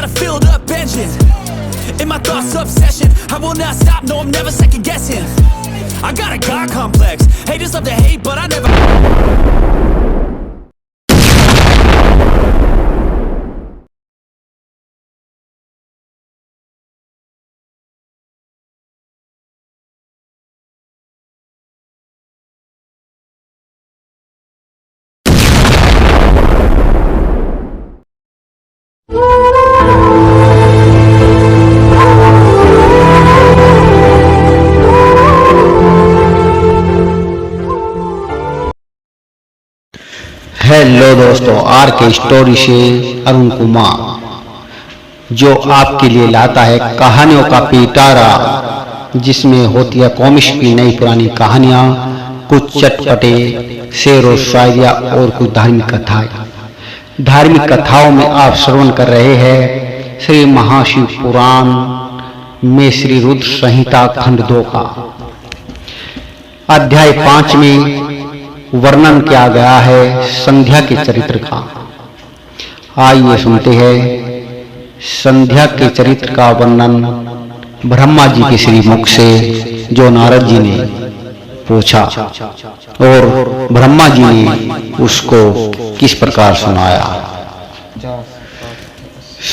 a filled up engine. In my thoughts obsession, I will not stop, no I'm never second guessing. I got a God complex, haters love to hate but I never. Hello दोस्तों, are के story से अरुण कुमार जो आपके लिए लाता है कहानियों का पिटारा, जिसमें होती है कॉमिक्स की नई पुरानी कहानियां, कुछ चटपटे शेर और शायरिया और कुछ धार्मिक कथाएं। धार्मिक कथाओं में आप श्रवण कर रहे हैं श्री महाशिव पुराण में श्री रुद्र संहिता खंड 2 का अध्याय 5 में वर्णन किया गया है संध्या के चरित्र का। आइए सुनते हैं संध्या के चरित्र का वर्णन ब्रह्मा जी के श्री मुख से, जो नारद जी ने पूछा और ब्रह्मा जी ने उसको किस प्रकार सुनाया।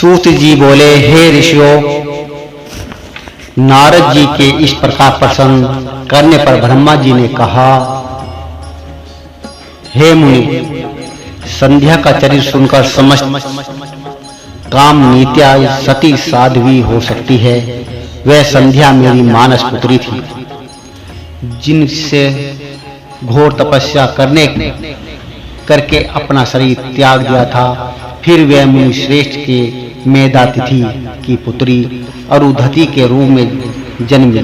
सूत जी बोले, हे ऋषियों, नारद जी के इस प्रकार प्रश्न करने पर ब्रह्मा जी ने कहा, हे मुनि, संध्या का चरित्र सुनकर समस्त काम नीत्या सती साध्वी हो सकती है। वह संध्या मेरी मानस पुत्री थी, जिनसे घोर तपस्या करके अपना शरीर त्याग दिया था। फिर वह मुनि श्रेष्ठ के मेधातिथि की पुत्री अरुंधति के रूप में जन्मी।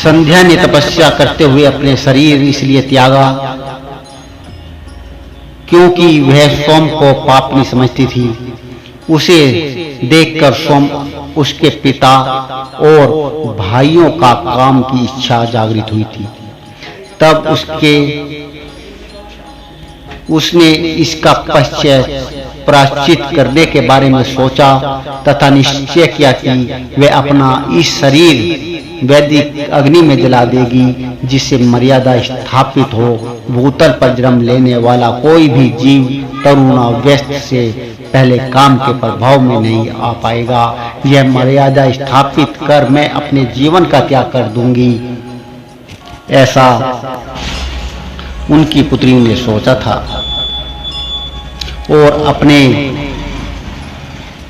संध्या ने तपस्या करते हुए अपने शरीर इसलिए त्यागा क्योंकि वह सोम को पापनी समझती थी। उसे देखकर सोम, उसके पिता और भाइयों का काम की इच्छा जागृत हुई थी। तब उसने इसका प्रायश्चित करने के बारे में सोचा तथा निश्चय किया कि वह अपना इस शरीर वैदिक अग्नि में जला देगी, जिससे मर्यादा स्थापित हो। भूतल पर जन्म लेने वाला कोई भी जीव तरुणावस्थ से पहले काम के प्रभाव में नहीं आ पाएगा। यह मर्यादा स्थापित कर मैं अपने जीवन का त्याग कर दूंगी, ऐसा उनकी पुत्री ने सोचा था और अपने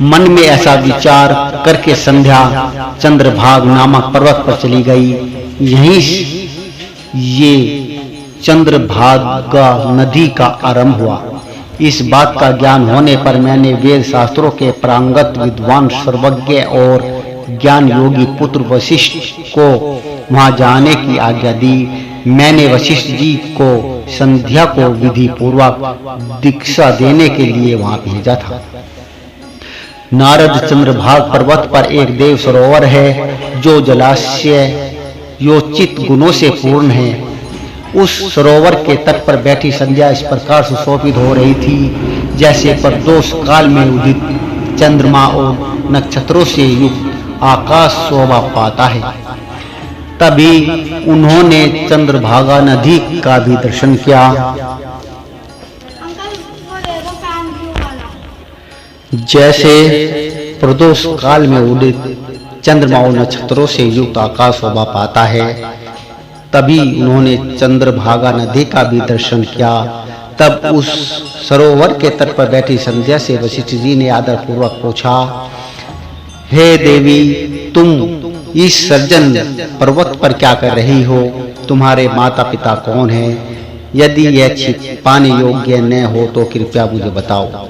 मन में ऐसा विचार करके संध्या चंद्रभाग नामक पर्वत पर चली गई। यहीं ये चंद्रभागा नदी का आरंभ हुआ। इस बात का ज्ञान होने पर मैंने वेद शास्त्रों के प्रांगत विद्वान, सर्वज्ञ और ज्ञान योगी पुत्र वशिष्ठ को वहां जाने की आज्ञा दी। मैंने वशिष्ठ जी को संध्या को विधि पूर्वक दीक्षा देने के लिए वहां भेजा था। नारद चंद्रभाग पर्वत पर एक देव सरोवर है, जो जलाशय योचित गुणों से पूर्ण है। उस सरोवर के तट पर बैठी संध्या इस प्रकार सुशोभित हो रही थी जैसे प्रदोष काल में उदित चंद्रमा और नक्षत्रों से युक्त आकाश शोभा पाता है। तभी उन्होंने चंद्रभागा नदी का भी दर्शन किया। जैसे प्रदोष काल में उदित चंद्रमा और नक्षत्रों से युक्त आकाश शोभा पाता है, तभी उन्होंने चंद्रभागा नदी का भी दर्शन किया। तब उस सरोवर के तट पर बैठी संध्या से वशिष्ठ जी ने आदर पूर्वक पूछा, हे देवी, तुम इस सर्जन पर्वत पर क्या कर रही हो? तुम्हारे माता पिता कौन हैं? यदि यह छिपाने योग्य न हो तो कृपया मुझे बताओ।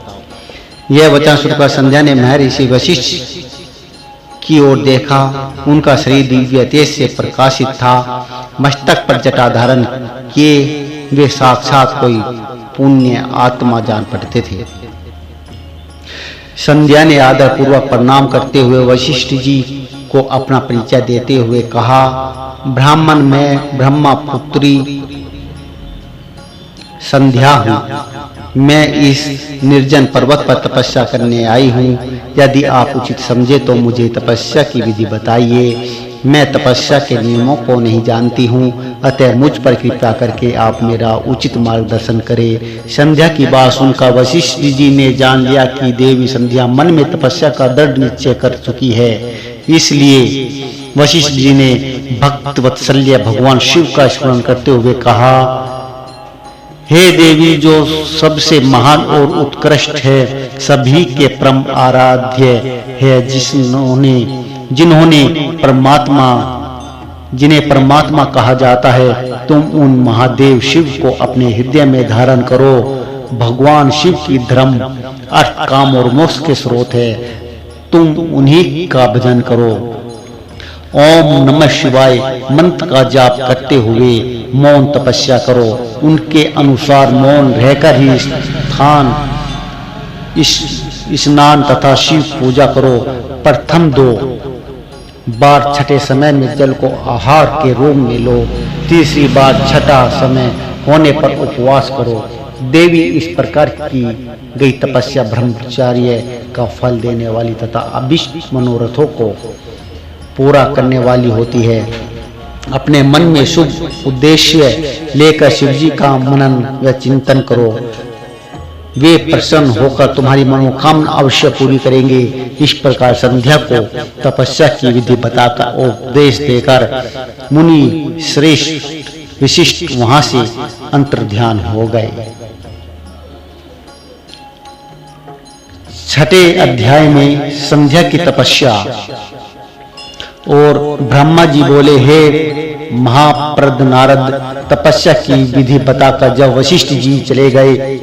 यह वचन सुनकर संध्या ने महर्षि वशिष्ठ की ओर देखा। उनका शरीर दिव्य तेज से प्रकाशित था। मस्तक पर जटा धारण किए वे साक्षात कोई पुण्य आत्मा जान पड़ते थे। संध्या ने आदर पूर्वक प्रणाम करते हुए वशिष्ठ जी को अपना परिचय देते हुए कहा, ब्राह्मण मैं ब्रह्मा पुत्री संध्या हूँ। मैं इस निर्जन पर्वत पर तपस्या करने आई हूँ। यदि आप उचित समझे तो मुझे तपस्या की विधि बताइए। मैं तपस्या के नियमों को नहीं जानती हूँ, अतः मुझ पर कृपा करके आप मेरा उचित मार्गदर्शन करें। संध्या की बात सुनकर वशिष्ठ जी ने जान लिया कि देवी संध्या मन में तपस्या का दृढ़ निश्चय कर चुकी है। इसलिए वशिष्ठ जी ने भक्त वत्सल्य भगवान शिव का स्मरण करते हुए कहा, हे देवी, जो सबसे महान और उत्कृष्ट है, सभी के परम आराध्य है, जिन्हें परमात्मा कहा जाता है, तुम उन महादेव शिव को अपने हृदय में धारण करो। भगवान शिव की धर्म, अर्थ, काम और मोक्ष के स्रोत है। तुम उन्हीं का भजन करो। ओम नमः शिवाय मंत्र का जाप करते हुए मौन तपस्या करो। उनके अनुसार मौन रहकर ही स्नान तथा शिव पूजा करो। प्रथम 2 बार छठे समय में जल को आहार के रूप में लो। तीसरी बार छठा समय होने पर उपवास करो। देवी, इस प्रकार की गई तपस्या ब्रह्मचर्य का फल देने वाली तथा अभीष्ट मनोरथों को पूरा करने वाली होती है। अपने मन में शुभ उद्देश्य लेकर शिवजी का मनन व चिंतन करो। वे प्रसन्न होकर तुम्हारी मनोकामना अवश्य पूरी करेंगे। इस प्रकार संध्या को तपस्या की विधि बताकर उपदेश देकर मुनि श्रेष्ठ विशिष्ट वहां से अंतर्ध्यान हो गए। छठे अध्याय में संध्या की तपस्या। और ब्रह्मा जी बोले, हे महाप्रद नारद, तपस्या की विधि बताकर जब वशिष्ठ जी चले गए,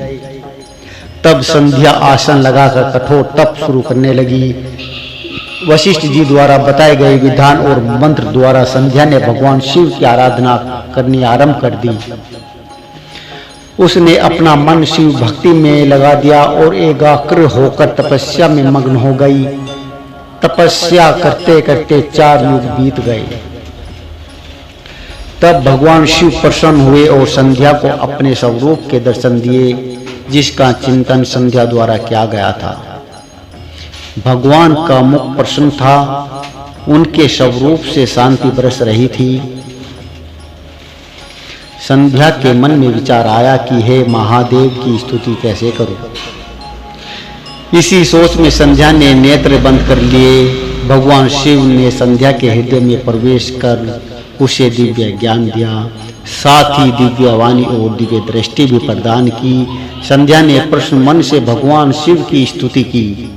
तब संध्या आसन लगाकर कठोर तप शुरू करने लगी। वशिष्ठ जी द्वारा बताए गए विधान और मंत्र द्वारा संध्या ने भगवान शिव की आराधना करनी आरंभ कर दी। उसने अपना मन शिव भक्ति में लगा दिया और एकाग्र होकर तपस्या में मग्न हो गई। तपस्या करते करते 4 युग बीत गए। तब भगवान शिव प्रसन्न हुए और संध्या को अपने स्वरूप के दर्शन दिए, जिसका चिंतन संध्या द्वारा किया गया था। भगवान का मुख प्रसन्न था, उनके स्वरूप से शांति बरस रही थी। संध्या के मन में विचार आया कि हे महादेव की स्तुति कैसे करूं। इसी सोच में संध्या ने नेत्र बंद कर लिए। भगवान शिव ने संध्या के हृदय में प्रवेश कर उसे दिव्य ज्ञान दिया, साथ ही दिव्य वाणी और दिव्य दृष्टि भी प्रदान की। संध्या ने प्रसन्न मन से भगवान शिव की स्तुति की।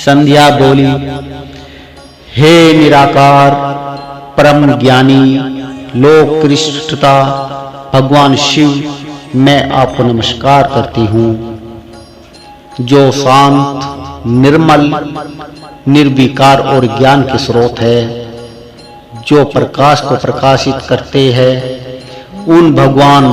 संध्या बोली, हे निराकार परम ज्ञानी लोककृष्टता भगवान शिव, मैं आपको नमस्कार करती हूँ, जो शांत, निर्मल, निर्विकार और ज्ञान के स्रोत है, जो प्रकाश को प्रकाशित करते हैं। उन भगवान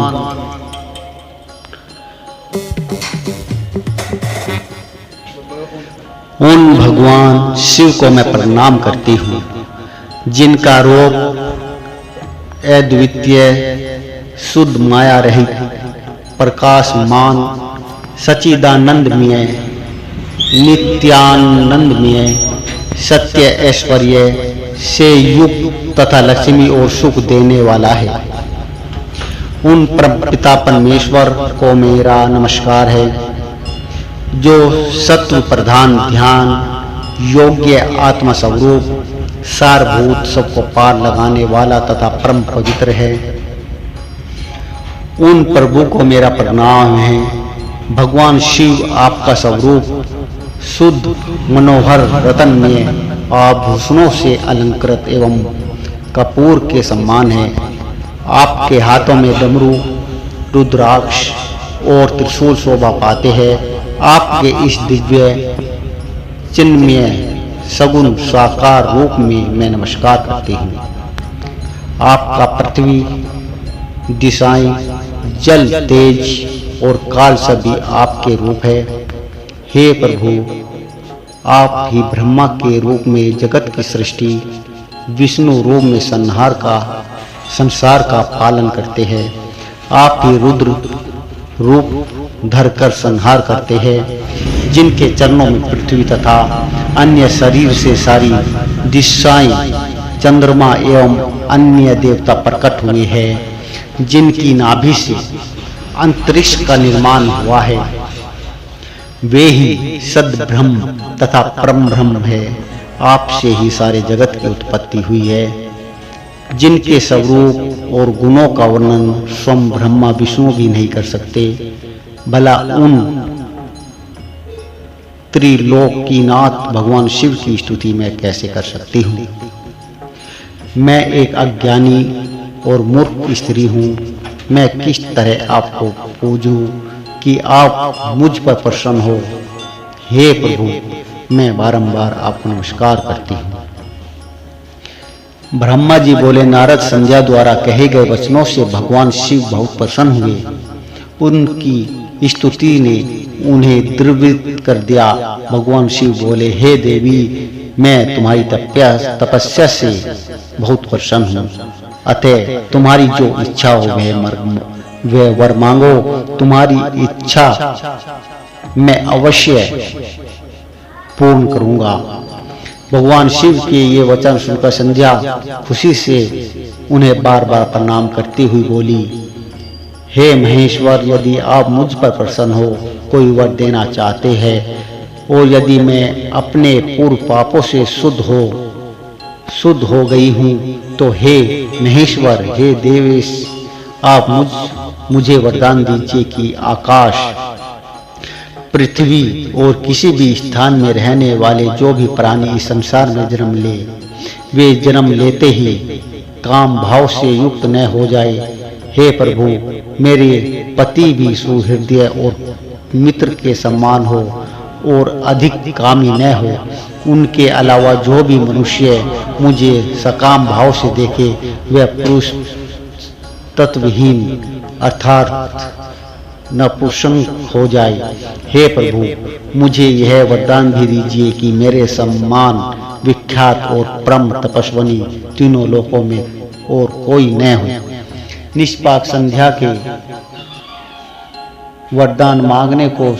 शिव को मैं प्रणाम करती हूँ, जिनका रूप अद्वितीय, शुद्ध, माया रहित, प्रकाशमान, सच्चिदानंदमय, नित्यानंदमय, सत्य ऐश्वर्य से युक्त तथा लक्ष्मी और सुख देने वाला है। उन परमपिता परमेश्वर को मेरा नमस्कार है, जो सत्व प्रधान, ध्यान योग्य, आत्मा स्वरूप, सारभूत, सबको पार लगाने वाला तथा परम पवित्र है। उन प्रभु को मेरा प्रणाम है। भगवान शिव आपका स्वरूप शुद्ध, मनोहर, रत्नमय, आभूषणों से अलंकृत एवं कपूर के समान है। आपके हाथों में डमरू, रुद्राक्ष और त्रिशूल शोभा पाते हैं। आपके इस दिव्य चिन्मय सगुण साकार रूप में मैं नमस्कार करती हूँ। आपका पृथ्वी, दिशाएं, जल, तेज और काल सभी आपके रूप है। हे प्रभु, आप ही ब्रह्मा के रूप में जगत की सृष्टि, विष्णु रूप में संसार का पालन करते हैं। आप ही रुद्र रूप धरकर संहार करते हैं, जिनके चरणों में पृथ्वी तथा अन्य शरीर से सारी दिशाएं, चंद्रमा एवं अन्य देवता प्रकट हुए हैं, जिनकी नाभि से अंतरिक्ष का निर्माण हुआ है, वे ही सद्ब्रह्म तथा परम ब्रह्म है। आपसे ही सारे जगत की उत्पत्ति हुई है, जिनके स्वरूप और गुणों का वर्णन स्वयं ब्रह्मा विष्णु भी नहीं कर सकते। भला उन त्रिलोकीनाथ भगवान शिव की स्तुति मैं कैसे कर सकती हूँ? मैं एक अज्ञानी और मूर्ख स्त्री हूँ। मैं किस तरह आपको पूजूं कि आप मुझ पर प्रसन्न हो? हे प्रभु, मैं बारंबार आपको नमस्कार करती हूँ। ब्रह्मा जी बोले, नारद संध्या द्वारा कहे गए वचनों से भगवान शिव बहुत प्रसन्न हुए। उनकी स्तुति ने उन्हें द्रवित कर दिया। भगवान शिव बोले, हे देवी, मैं तुम्हारी तपस्या से बहुत प्रसन्न हूँ। अतः तुम्हारी जो इच्छा हो वह वर मांगो। तुम्हारी इच्छा मैं अवश्य पूर्ण करूंगा। भगवान शिव के ये वचन सुनकर संध्या खुशी से उन्हें बार बार प्रणाम करती हुई बोली, हे महेश्वर, यदि आप मुझ पर प्रसन्न हो, कोई वर देना चाहते हैं, और यदि मैं अपने पूर्व पापों से शुद्ध हो गई हूँ, तो हे महेश्वर, हे देवेश, आप मुझे वरदान दीजिए कि आकाश, पृथ्वी और किसी भी स्थान में रहने वाले जो भी प्राणी इस संसार में जन्म ले, वे जन्म लेते ही काम भाव से युक्त न हो जाए। हे प्रभु, मेरे पति भी सुहृदय और मित्र के समान हो और अधिक कामी न हो। उनके अलावा जो भी मनुष्य मुझे सकाम भाव से देखे, वह पुरुष तत्वहीन अर्थात नपुंसक हो जाए। हे प्रभु, मुझे यह वरदान भी दीजिए कि मेरे सम्मान विख्यात और परम तपस्विनी तीनों लोकों में और कोई न हो। निष्पाक संध्या के वरदान मांगने को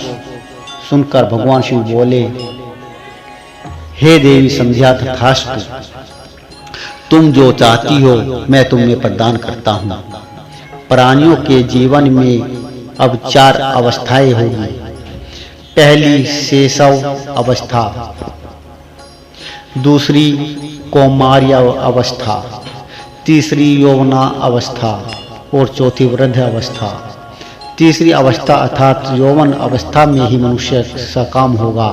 सुनकर भगवान शिव बोले, हे देवी संध्या, तथास्तु, तुम जो चाहती हो मैं तुम्हें प्रदान करता हूँ। प्राणियों के जीवन में अब 4 अवस्थाएं होंगी। पहली शैशव अवस्था, दूसरी कौमार्य अवस्था, तीसरी यौवना अवस्था और चौथी वृद्ध अवस्था। तीसरी अवस्था अर्थात यौवन अवस्था में ही मनुष्य सकाम होगा।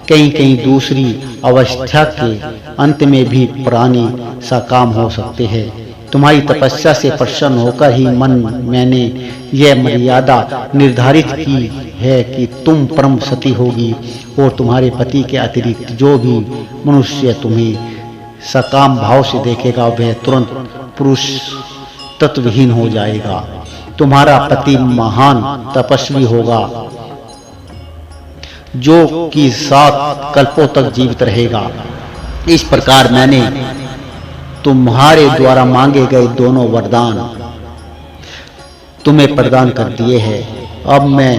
कहीं दूसरी अवस्था के अंत में भी प्राणी सकाम हो सकते हैं। तुम्हारी तपस्या से प्रसन्न होकर ही मैंने यह मर्यादा निर्धारित की है कि तुम परम सती होगी और तुम्हारे पति के अतिरिक्त जो भी मनुष्य तुम्हें सकाम भाव से देखेगा वह तुरंत पुरुष तत्वहीन हो जाएगा। तुम्हारा पति महान तपस्वी होगा जो कि 7 कल्पों तक जीवित रहेगा। इस प्रकार मैंने तुम्हारे द्वारा मांगे गए दोनों वरदान तुम्हें प्रदान कर दिए हैं। अब मैं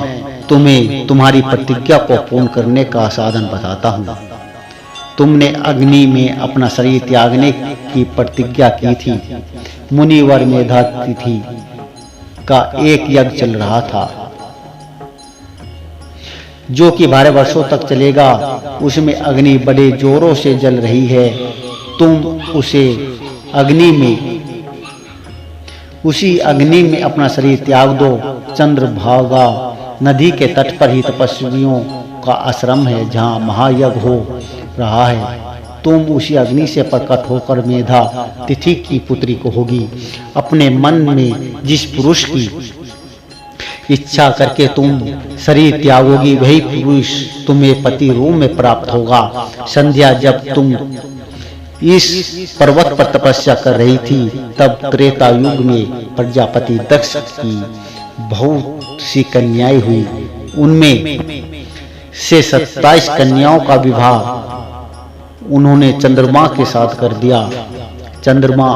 तुम्हें तुम्हारी प्रतिज्ञा को पूर्ण करने का साधन बताता हूँ। तुमने अग्नि में अपना शरीर त्यागने की प्रतिज्ञा की थी। मुनिवर मेधातिथि का एक यज्ञ चल रहा था जो कि 12 वर्षों तक चलेगा। उसमें अग्नि बड़े जोरों से जल रही है। तुम उसी अग्नि में अपना शरीर त्याग दो। चंद्रभागा नदी के तट पर ही तपस्वियों का आश्रम है जहाँ महायज्ञ हो रहा है। तुम उसी अग्नि से प्रकट होकर मेधा तिथि की पुत्री को होगी। अपने मन में जिस पुरुष की इच्छा करके तुम शरीर त्यागोगी वही पुरुष तुम्हें पति रूप में प्राप्त होगा। संध्या, जब तुम इस पर्वत पर तपस्या कर रही थी तब त्रेता युग में प्रजापति दक्ष की बहुत सी कन्याएं हुई। उनमें से 27 कन्याओं का विवाह उन्होंने चंद्रमा के साथ कर दिया। चंद्रमा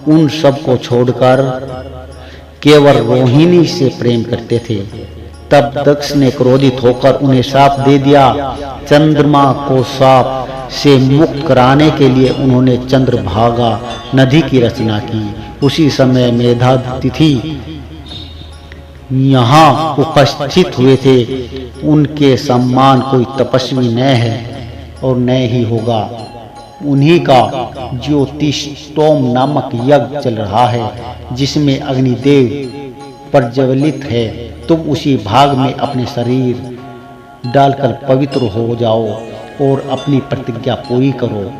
उन सब को छोड़कर केवल रोहिणी से प्रेम करते थे। तब दक्ष ने क्रोधित होकर उन्हें शाप दे दिया। चंद्रमा को शाप से मुक्त कराने के लिए उन्होंने चंद्रभागा नदी की रचना की। उसी समय मेधातिथि यहाँ उपस्थित हुए थे। उनके सम्मान कोई तपस्वी न है और न ही होगा। उन्हीं का ज्योतिषोम नामक यज्ञ चल रहा है, जिसमें अग्निदेव प्रज्वलित है। तुम उसी भाग में अपने शरीर डालकर पवित्र हो जाओ और अपनी प्रतिज्ञा पूरी करो।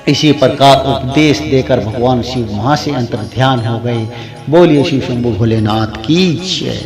इसी प्रकार उपदेश देकर भगवान शिव वहां से अंतर्ध्यान हो गए। बोलिए शिव शंभु भोलेनाथ की जय।